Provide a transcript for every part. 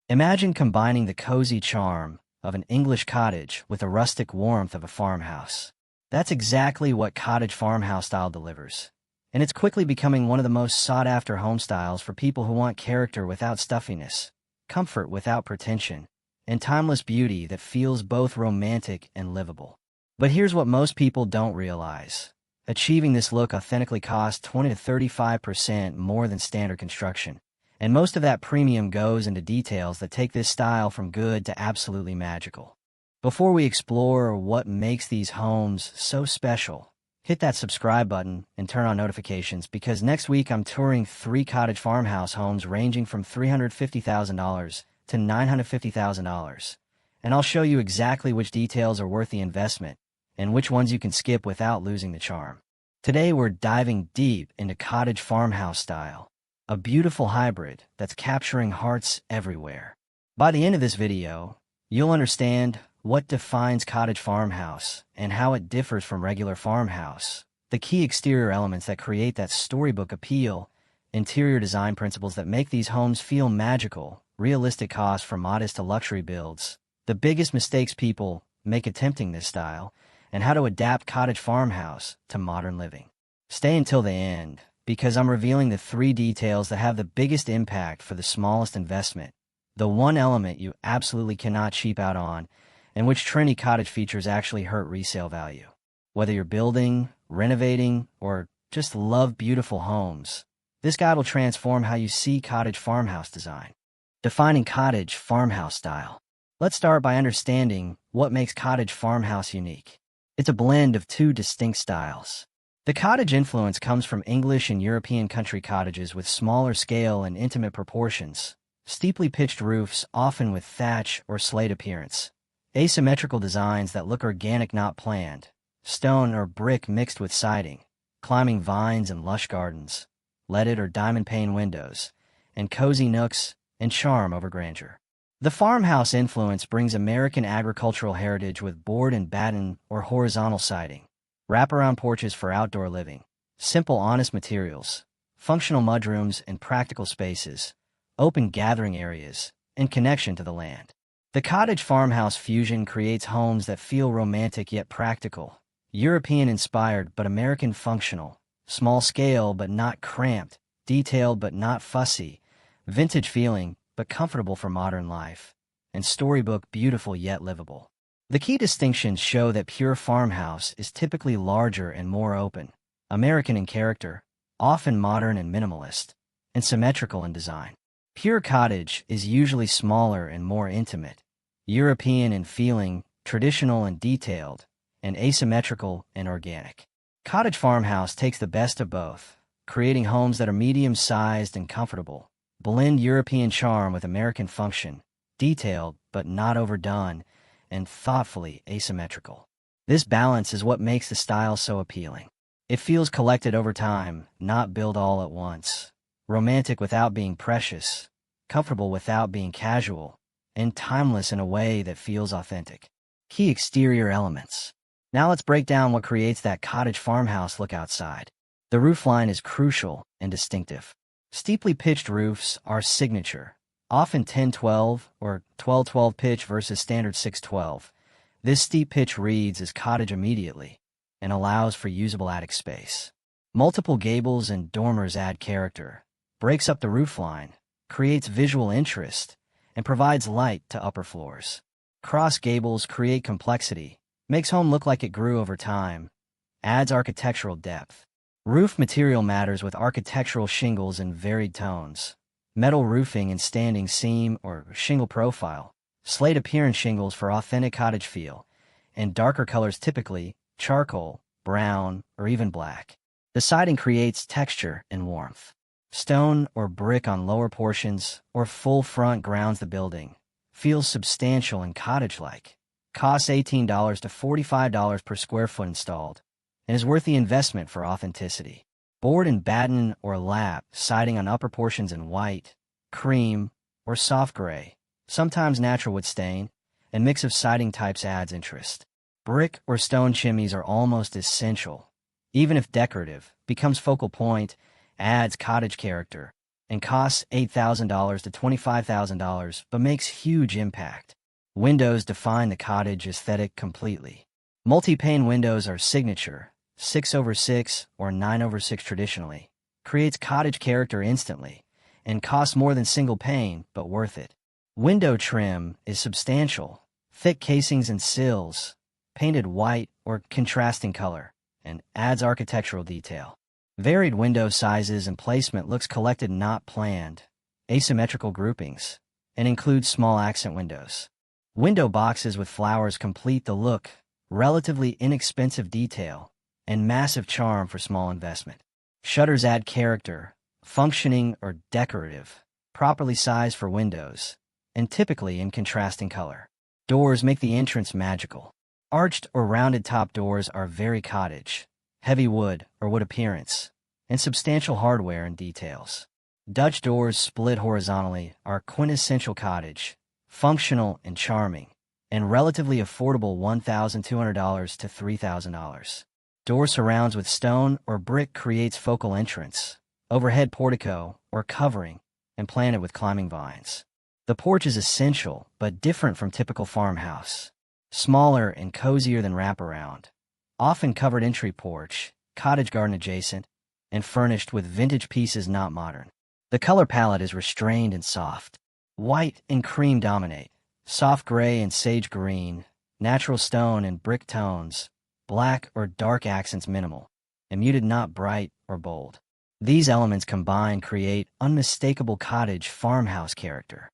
Imagine combining the cozy charm of an English cottage with the rustic warmth of a farmhouse. That's exactly what Cottage Farmhouse style delivers. And it's quickly becoming one of the most sought-after home styles for people who want character without stuffiness, comfort without pretension, and timeless beauty that feels both romantic and livable. But here's what most people don't realize. Achieving this look authentically costs 20 to 35% more than standard construction. And most of that premium goes into details that take this style from good to absolutely magical. Before we explore what makes these homes so special, hit that subscribe button and turn on notifications because next week I'm touring 3 cottage farmhouse homes ranging from $350,000 to $950,000. And I'll show you exactly which details are worth the investment and which ones you can skip without losing the charm. Today we're diving deep into cottage farmhouse style, a beautiful hybrid that's capturing hearts everywhere. By the end of this video, you'll understand what defines cottage farmhouse and how it differs from regular farmhouse, the key exterior elements that create that storybook appeal, interior design principles that make these homes feel magical, realistic costs from modest to luxury builds, the biggest mistakes people make attempting this style, and how to adapt cottage farmhouse to modern living. Stay until the end, because I'm revealing the 3 details that have the biggest impact for the smallest investment, the one element you absolutely cannot cheap out on, and which trendy cottage features actually hurt resale value. Whether you're building, renovating, or just love beautiful homes, this guide will transform how you see cottage farmhouse design. Defining cottage farmhouse style. Let's start by understanding what makes cottage farmhouse unique. It's a blend of 2 distinct styles. The cottage influence comes from English and European country cottages with smaller scale and intimate proportions, steeply pitched roofs often with thatch or slate appearance, asymmetrical designs that look organic not planned, stone or brick mixed with siding, climbing vines and lush gardens, leaded or diamond pane windows, and cozy nooks and charm over grandeur. The farmhouse influence brings American agricultural heritage with board and batten or horizontal siding, wraparound porches for outdoor living, simple honest materials, functional mudrooms and practical spaces, open gathering areas, and connection to the land. The cottage farmhouse fusion creates homes that feel romantic yet practical, European-inspired but American functional, small scale but not cramped, detailed but not fussy, vintage feeling but comfortable for modern life, and storybook beautiful yet livable. The key distinctions show that pure farmhouse is typically larger and more open, American in character, often modern and minimalist, and symmetrical in design. Pure cottage is usually smaller and more intimate, European in feeling, traditional and detailed, and asymmetrical and organic. Cottage farmhouse takes the best of both, creating homes that are medium-sized and comfortable, blend European charm with American function, detailed but not overdone, and thoughtfully asymmetrical. This balance is what makes the style so appealing. It feels collected over time, not built all at once. Romantic without being precious, comfortable without being casual, and timeless in a way that feels authentic. Key exterior elements. Now let's break down what creates that cottage farmhouse look outside. The roofline is crucial and distinctive. Steeply pitched roofs are signature, often 10-12 or 12-12 pitch versus standard 6-12. This steep pitch reads as cottage immediately and allows for usable attic space. Multiple gables and dormers add character, breaks up the roofline, creates visual interest, and provides light to upper floors. Cross gables create complexity, makes home look like it grew over time, adds architectural depth. Roof material matters with architectural shingles in varied tones, metal roofing and standing seam or shingle profile, slate appearance shingles for authentic cottage feel, and darker colors typically charcoal, brown, or even black. The siding creates texture and warmth. Stone or brick on lower portions or full front grounds the building. Feels substantial and cottage-like. Costs $18 to $45 per square foot installed, and is worth the investment for authenticity. Board and batten or lap siding on upper portions in white, cream, or soft gray, sometimes natural wood stain, and mix of siding types adds interest. Brick or stone chimneys are almost essential. Even if decorative, becomes focal point, adds cottage character, and costs $8,000 to $25,000 but makes huge impact. Windows define the cottage aesthetic completely. Multi-pane windows are signature, 6/6 or 9/6 traditionally, creates cottage character instantly, and costs more than single pane but worth it. Window trim is substantial, thick casings and sills, painted white or contrasting color, and adds architectural detail. Varied window sizes and placement looks collected not planned, asymmetrical groupings, and includes small accent windows. Window boxes with flowers complete the look, relatively inexpensive detail, and massive charm for small investment. Shutters add character, functioning or decorative, properly sized for windows, and typically in contrasting color. Doors make the entrance magical. Arched or rounded top doors are very cottage, heavy wood or wood appearance, and substantial hardware and details. Dutch doors split horizontally are quintessential cottage, functional and charming, and relatively affordable $1,200 to $3,000. Door surrounds with stone or brick creates focal entrance, overhead portico or covering, and planted with climbing vines. The porch is essential but different from typical farmhouse. Smaller and cozier than wraparound, often covered entry porch, cottage garden adjacent, and furnished with vintage pieces not modern. The color palette is restrained and soft. White and cream dominate, soft gray and sage green, natural stone and brick tones, black or dark accents minimal, and muted not bright or bold. These elements combined create unmistakable cottage farmhouse character.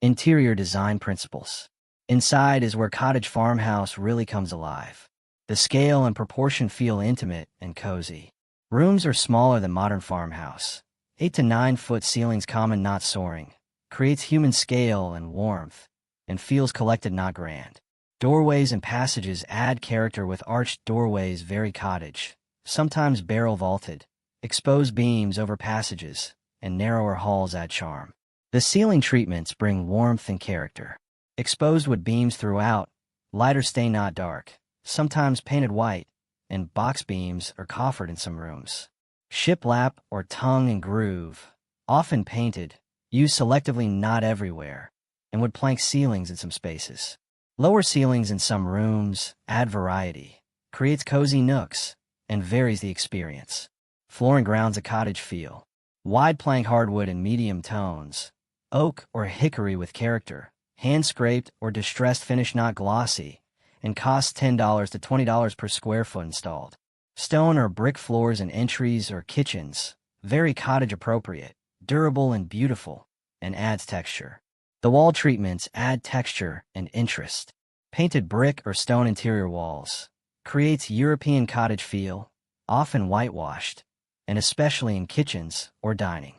Interior design principles. Inside is where cottage farmhouse really comes alive. The scale and proportion feel intimate and cozy. Rooms are smaller than modern farmhouse. 8 to 9 foot ceilings common not soaring. Creates human scale and warmth, and feels collected not grand. Doorways and passages add character with arched doorways very cottage, sometimes barrel vaulted. Exposed beams over passages, and narrower halls add charm. The ceiling treatments bring warmth and character. Exposed wood beams throughout, lighter stain not dark, sometimes painted white, and box beams are coffered in some rooms. Shiplap or tongue and groove, often painted, used selectively not everywhere, and wood plank ceilings in some spaces. Lower ceilings in some rooms add variety, creates cozy nooks, and varies the experience. Flooring grounds a cottage feel. Wide plank hardwood in medium tones, oak or hickory with character, hand-scraped or distressed finish not glossy, and costs $10 to $20 per square foot installed. Stone or brick floors in entries or kitchens, very cottage appropriate, durable and beautiful, and adds texture. The wall treatments add texture and interest. Painted brick or stone interior walls, creates European cottage feel, often whitewashed, and especially in kitchens or dining.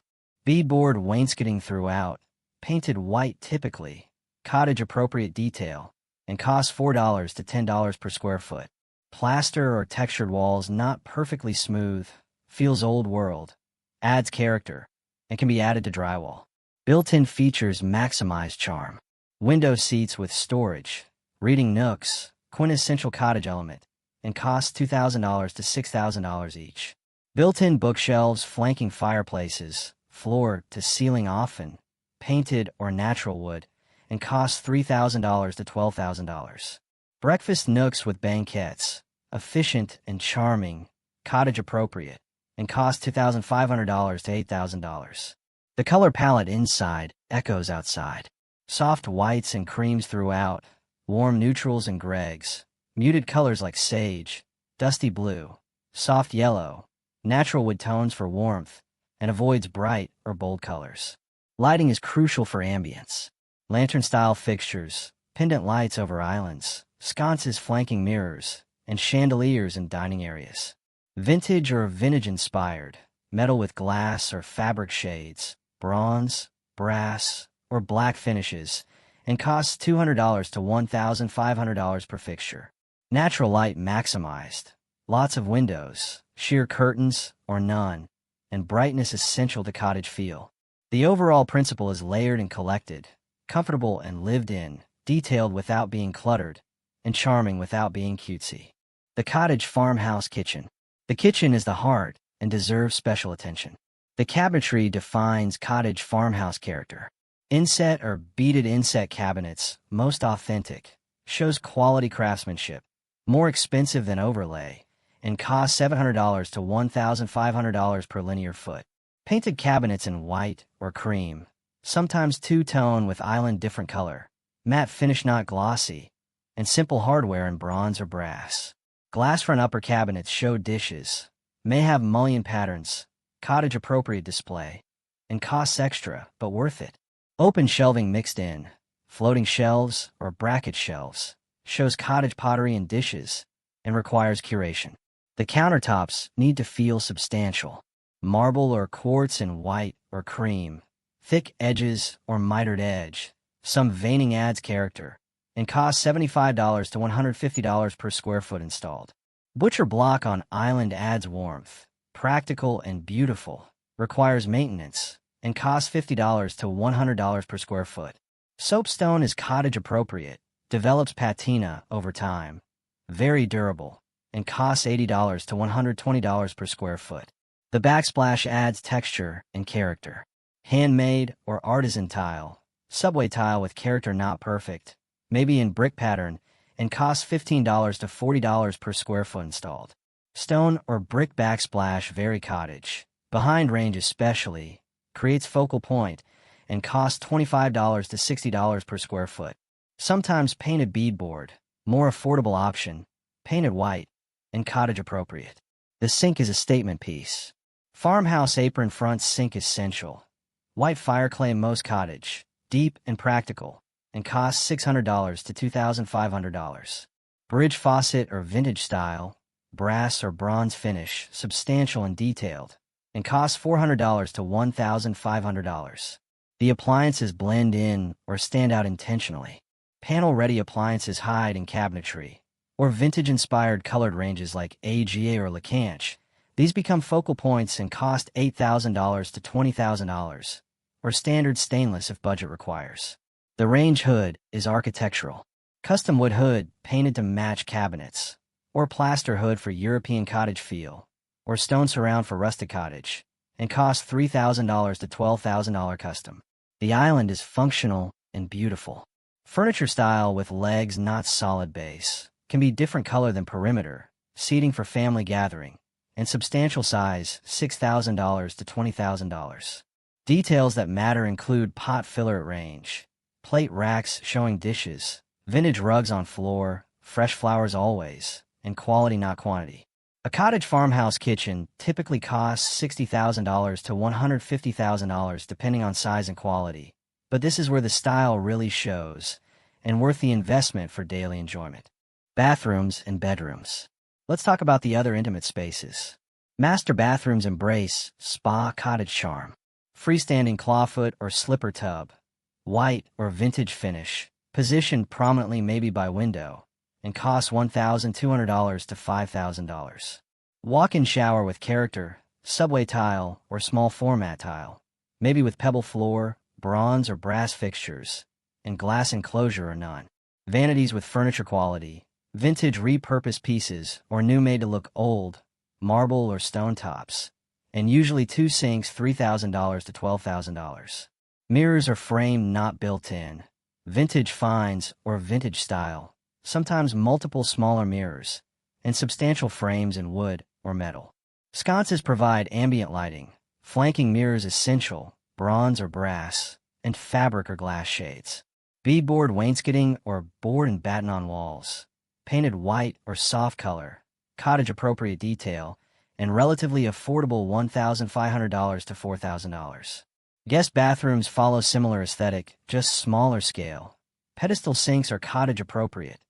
Beadboard wainscoting throughout, painted white typically, cottage-appropriate detail, and costs $4 to $10 per square foot. Plaster or textured walls not perfectly smooth, feels old world, adds character, and can be added to drywall. Built-in features maximize charm. Window seats with storage, reading nooks, quintessential cottage element, and costs $2,000 to $6,000 each. Built-in bookshelves flanking fireplaces, floor to ceiling often, painted or natural wood, and costs $3,000 to $12,000. Breakfast nooks with banquettes, efficient and charming, cottage appropriate, and cost $2,500 to $8,000. The color palette inside echoes outside. Soft whites and creams throughout, warm neutrals and greys, muted colors like sage, dusty blue, soft yellow, natural wood tones for warmth, and avoids bright or bold colors. Lighting is crucial for ambience. Lantern-style fixtures, pendant lights over islands, sconces flanking mirrors, and chandeliers in dining areas. Vintage or vintage-inspired, metal with glass or fabric shades, bronze, brass, or black finishes, and costs $200 to $1,500 per fixture. Natural light maximized, lots of windows, sheer curtains, or none, and brightness essential to cottage feel. The overall principle is layered and collected, comfortable and lived in, detailed without being cluttered, and charming without being cutesy. The cottage farmhouse kitchen. The kitchen is the heart and deserves special attention. The cabinetry defines cottage farmhouse character. Inset or beaded inset cabinets, most authentic, shows quality craftsmanship, more expensive than overlay, and cost $700 to $1,500 per linear foot. Painted cabinets in white or cream, sometimes two-tone with island different color, matte finish not glossy, and simple hardware in bronze or brass. Glass front upper cabinets show dishes, may have mullion patterns, cottage-appropriate display, and costs extra, but worth it. Open shelving mixed in, floating shelves or bracket shelves, shows cottage pottery and dishes, and requires curation. The countertops need to feel substantial. Marble or quartz in white or cream, thick edges or mitered edge. Some veining adds character, and costs $75 to $150 per square foot installed. Butcher block on island adds warmth, practical and beautiful, requires maintenance, and costs $50 to $100 per square foot. Soapstone is cottage appropriate, develops patina over time, very durable, and costs $80 to $120 per square foot. The backsplash adds texture and character. Handmade or artisan tile, subway tile with character not perfect, maybe in brick pattern, and costs $15 to $40 per square foot installed. Stone or brick backsplash vary cottage, behind range especially, creates focal point, and costs $25 to $60 per square foot. Sometimes painted beadboard, more affordable option, painted white, and cottage appropriate. The sink is a statement piece. Farmhouse apron front sink essential. White fireclay most cottage, deep and practical, and costs $600 to $2,500. Bridge faucet or vintage style, brass or bronze finish, substantial and detailed, and costs $400 to $1,500. The appliances blend in or stand out intentionally. Panel-ready appliances hide in cabinetry, or vintage-inspired colored ranges like AGA or Lacanche. These become focal points and cost $8,000 to $20,000, or standard stainless if budget requires. The range hood is architectural. Custom wood hood painted to match cabinets, or plaster hood for European cottage feel, or stone surround for rustic cottage, and costs $3,000 to $12,000 custom. The island is functional and beautiful. Furniture style with legs not solid base, can be different color than perimeter, seating for family gathering, and substantial size, $6,000 to $20,000. Details that matter include pot filler at range, plate racks showing dishes, vintage rugs on floor, fresh flowers always, and quality not quantity. A cottage farmhouse kitchen typically costs $60,000 to $150,000 depending on size and quality, but this is where the style really shows, and worth the investment for daily enjoyment. Bathrooms and bedrooms. Let's talk about the other intimate spaces. Master bathrooms embrace spa cottage charm. Freestanding clawfoot or slipper tub, white or vintage finish, positioned prominently maybe by window, and costs $1,200 to $5,000. Walk-in shower with character, subway tile or small format tile, maybe with pebble floor, bronze or brass fixtures, and glass enclosure or none. Vanities with furniture quality, vintage repurposed pieces or new made to look old, marble or stone tops, and usually two sinks $3,000 to $12,000. Mirrors are framed not built in, vintage finds or vintage style, sometimes multiple smaller mirrors, and substantial frames in wood or metal. Sconces provide ambient lighting, flanking mirrors essential, bronze or brass, and fabric or glass shades. Beadboard wainscoting or board and batten on walls, painted white or soft color, cottage-appropriate detail, and relatively affordable $1,500 to $4,000. Guest bathrooms follow similar aesthetic, just smaller scale. Pedestal sinks are cottage-appropriate,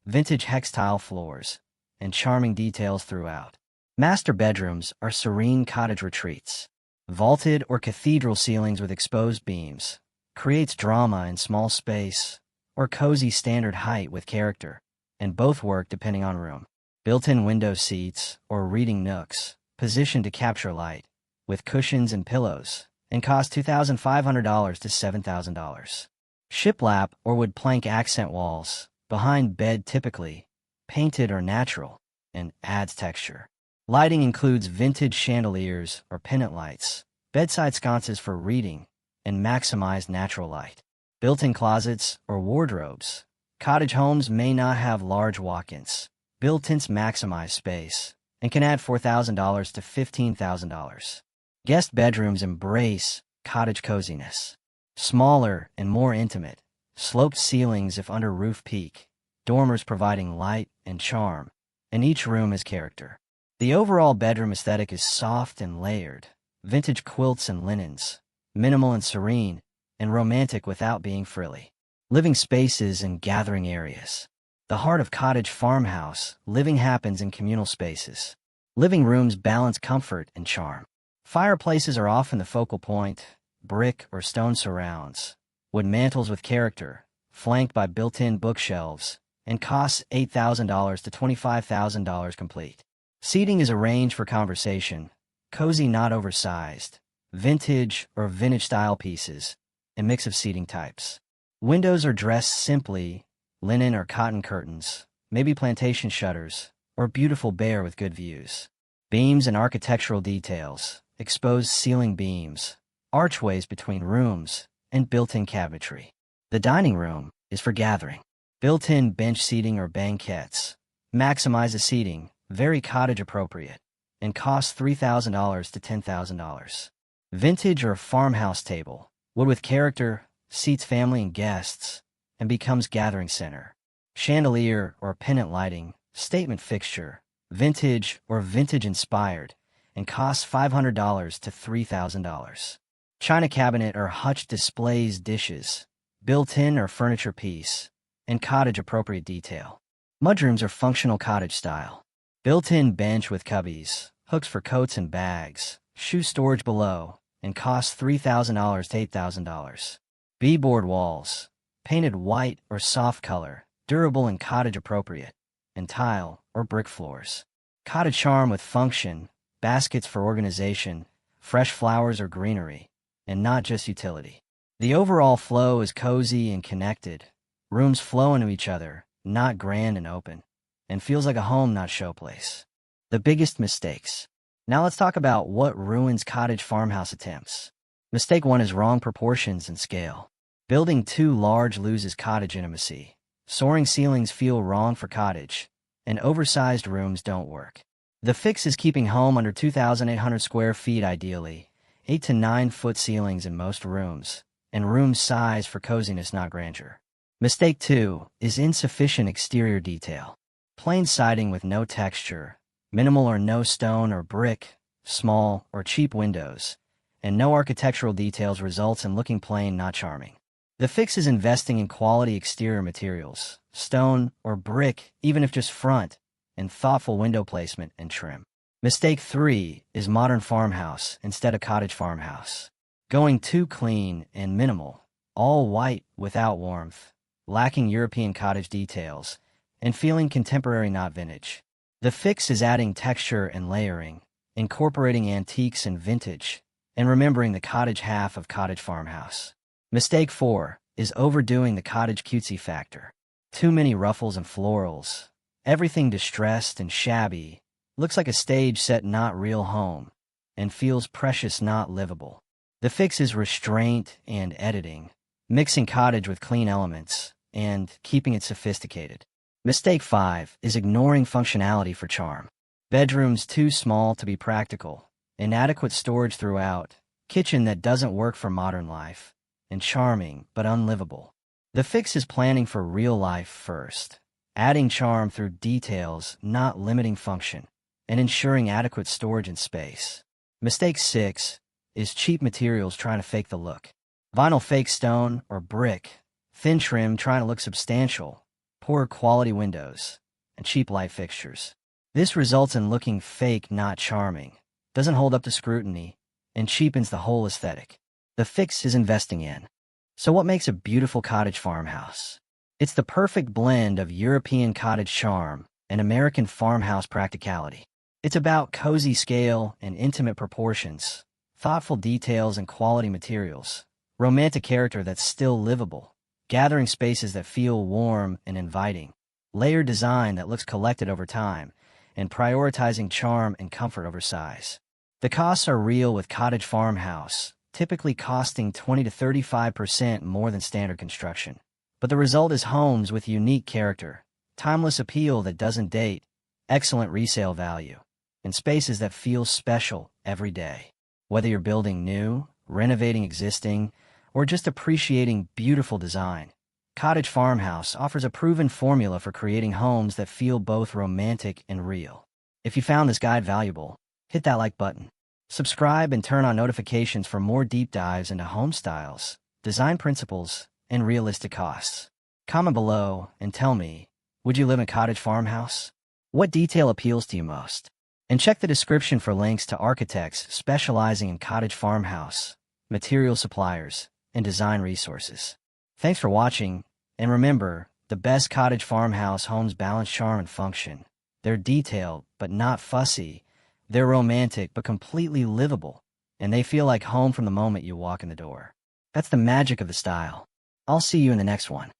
vintage hex tile floors, and charming details throughout. Master bedrooms are serene cottage retreats. Vaulted or cathedral ceilings with exposed beams, creates drama in small space, or cozy standard height with character, and both work depending on room. Built-in window seats or reading nooks, positioned to capture light, with cushions and pillows, and cost $2,500 to $7,000. Shiplap or wood plank accent walls, behind bed typically, painted or natural, and adds texture. Lighting includes vintage chandeliers or pendant lights, bedside sconces for reading, and maximized natural light. Built-in closets or wardrobes. Cottage homes may not have large walk-ins. Built-ins maximize space and can add $4,000 to $15,000. Guest bedrooms embrace cottage coziness. Smaller and more intimate. Sloped ceilings if under roof peak. Dormers providing light and charm, and each room has character. The overall bedroom aesthetic is soft and layered. Vintage quilts and linens. Minimal and serene, and romantic without being frilly. Living spaces and gathering areas. The heart of cottage farmhouse, living happens in communal spaces. Living rooms balance comfort and charm. Fireplaces are often the focal point, brick or stone surrounds. Wood mantels with character, flanked by built-in bookshelves, and costs $8,000 to $25,000 complete. Seating is arranged for conversation, cozy not oversized, vintage or vintage-style pieces, a mix of seating types. Windows are dressed simply, linen or cotton curtains, maybe plantation shutters, or beautiful bare with good views. Beams and architectural details, exposed ceiling beams, archways between rooms, and built-in cabinetry. The dining room is for gathering. Built-in bench seating or banquettes. Maximize the seating, very cottage appropriate, and costs $3,000 to $10,000. Vintage or farmhouse table, wood with character, seats family and guests, and becomes gathering center. Chandelier or pendant lighting, statement fixture, vintage or vintage-inspired, and costs $500 to $3,000. China cabinet or hutch displays dishes, built-in or furniture piece, and cottage-appropriate detail. Mudrooms are functional cottage style. Built-in bench with cubbies, hooks for coats and bags, shoe storage below, and costs $3,000 to $8,000. B-board walls, painted white or soft color, durable and cottage appropriate, and tile or brick floors. Cottage charm with function, baskets for organization, fresh flowers or greenery, and not just utility. The overall flow is cozy and connected. Rooms flow into each other, not grand and open, and feels like a home, not showplace. The biggest mistakes. Now let's talk about what ruins cottage farmhouse attempts. Mistake 1 is wrong proportions and scale. Building too large loses cottage intimacy. Soaring ceilings feel wrong for cottage, and oversized rooms don't work. The fix is keeping home under 2,800 square feet ideally, 8 to 9 foot ceilings in most rooms, and room size for coziness, not grandeur. Mistake 2 is insufficient exterior detail. Plain siding with no texture, minimal or no stone or brick, small or cheap windows, and no architectural details results in looking plain, not charming. The fix is investing in quality exterior materials, stone or brick, even if just front, and thoughtful window placement and trim. Mistake 3 is modern farmhouse instead of cottage farmhouse. Going too clean and minimal, all white without warmth, lacking European cottage details, and feeling contemporary, not vintage. The fix is adding texture and layering, incorporating antiques and vintage, and remembering the cottage half of cottage farmhouse. Mistake 4 is overdoing the cottage cutesy factor. Too many ruffles and florals. Everything distressed and shabby. Looks like a stage set, not real home, and feels precious, not livable. The fix is restraint and editing, mixing cottage with clean elements, and keeping it sophisticated. Mistake 5 is ignoring functionality for charm. Bedrooms too small to be practical, inadequate storage throughout, kitchen that doesn't work for modern life, and charming but unlivable. The fix is planning for real life first, adding charm through details, not limiting function, and ensuring adequate storage and space. Mistake 6 is cheap materials trying to fake the look. Vinyl fake stone or brick, thin trim trying to look substantial, poor quality windows, and cheap light fixtures. This results in looking fake, not charming, doesn't hold up to scrutiny, and cheapens the whole aesthetic. The fix is investing in. So what makes a beautiful cottage farmhouse? It's the perfect blend of European cottage charm and American farmhouse practicality. It's about cozy scale and intimate proportions, thoughtful details and quality materials, romantic character that's still livable, gathering spaces that feel warm and inviting, layered design that looks collected over time, and prioritizing charm and comfort over size. The costs are real with Cottage Farmhouse, typically costing 20 to 35% more than standard construction. But the result is homes with unique character, timeless appeal that doesn't date, excellent resale value, and spaces that feel special every day. Whether you're building new, renovating existing, or just appreciating beautiful design, Cottage Farmhouse offers a proven formula for creating homes that feel both romantic and real. If you found this guide valuable, hit that like button. Subscribe and turn on notifications for more deep dives into home styles, design principles, and realistic costs. Comment below and tell me, would you live in Cottage Farmhouse? What detail appeals to you most? And check the description for links to architects specializing in Cottage Farmhouse, material suppliers, and design resources. Thanks for watching, and remember, the best Cottage Farmhouse homes balance charm and function. They're detailed, but not fussy. They're romantic, but completely livable. And they feel like home from the moment you walk in the door. That's the magic of the style. I'll see you in the next one.